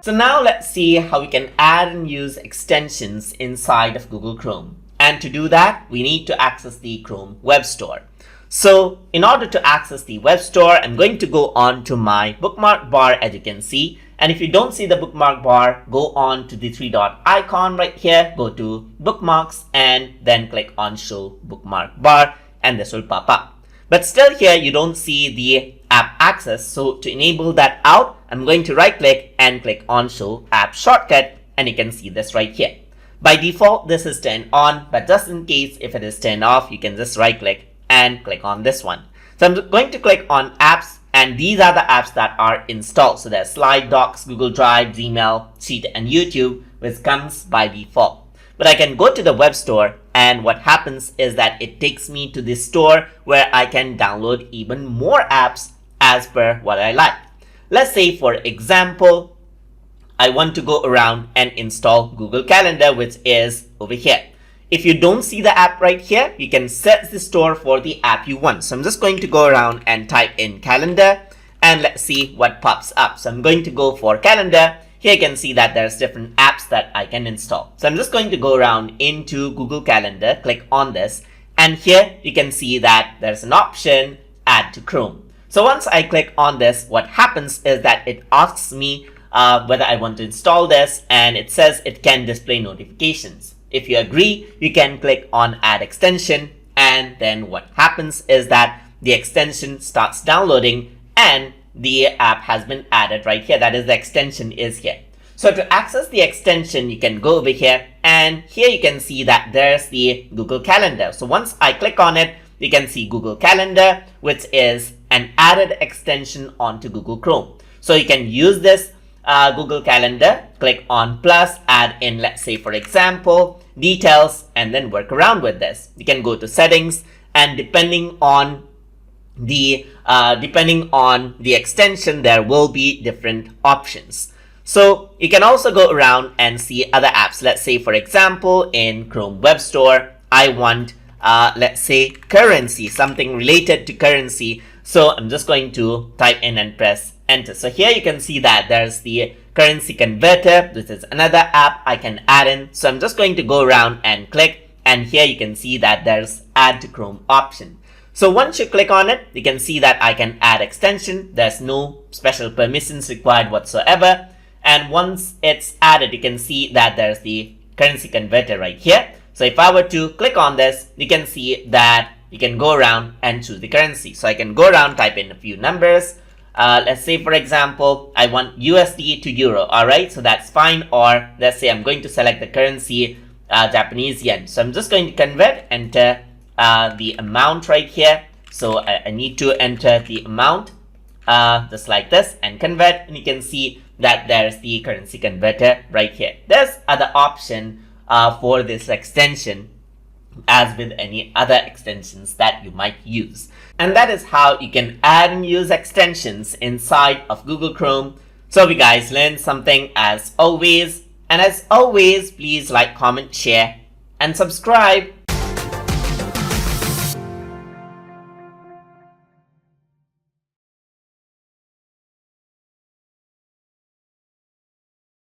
So now let's see how we can add and use extensions inside of Google Chrome. And to do that, we need to access the Chrome Web Store. So in order to access the web store, I'm going to go on to my bookmark bar, as you can see. And if you don't see the bookmark bar, go on to the three dot icon right here, go to bookmarks and then click on show bookmark bar and this will pop up. But still here you don't see the app access. So to enable that out, I'm going to right click and click on show app shortcut and you can see this right here. By default, this is turned on, but just in case if it is turned off, you can just right click and click on this one. So I'm going to click on apps and these are the apps that are installed. So there's Slide, Docs, Google Drive, Gmail, Sheet and YouTube, which comes by default. But I can go to the web store and what happens is that it takes me to this store where I can download even more apps as per what I like. Let's say for example, I want to go around and install Google Calendar, which is over here. If you don't see the app right here, you can set the store for the app you want. So I'm just going to go around and type in calendar and let's see what pops up. So I'm going to go for calendar. Here you can see that there's different apps that I can install. So I'm just going to go around into Google Calendar, click on this, and here you can see that there's an option add to Chrome. So once I click on this, what happens is that it asks me whether I want to install this and it says it can display notifications. If you agree, you can click on add extension and then what happens is that the extension starts downloading and the app has been added right here. That is, the extension is here. So to access the extension, you can go over here and here you can see that there's the Google Calendar. So once I click on it, you can see Google Calendar, which is an added extension onto Google Chrome. So you can use this Google Calendar, click on plus, add in, let's say for example, details, and then work around with this. You can go to settings and depending on the extension, there will be different options. So you can also go around and see other apps. Let's say for example, in Chrome Web Store, I want let's say currency, something related to currency. So I'm just going to type in and press enter. So here you can see that there's the currency converter. This is another app I can add in. So I'm just going to go around and click, and here you can see that there's add to Chrome option. So once you click on it, you can see that I can add extension. There's no special permissions required whatsoever. And once it's added, you can see that there's the currency converter right here. So if I were to click on this, you can see that you can go around and choose the currency. So I can go around, type in a few numbers. Let's say for example, I want USD to Euro. Alright, so that's fine. Or let's say I'm going to select the currency Japanese yen. So I'm just going to convert, enter the amount right here. So I need to enter the amount just like this and convert, and you can see that there's the currency converter right here. There's other option for this extension as with any other extensions that you might use. And that is how you can add and use extensions inside of Google Chrome. So if you guys learned something as always, and as always, please like, comment, share, and subscribe.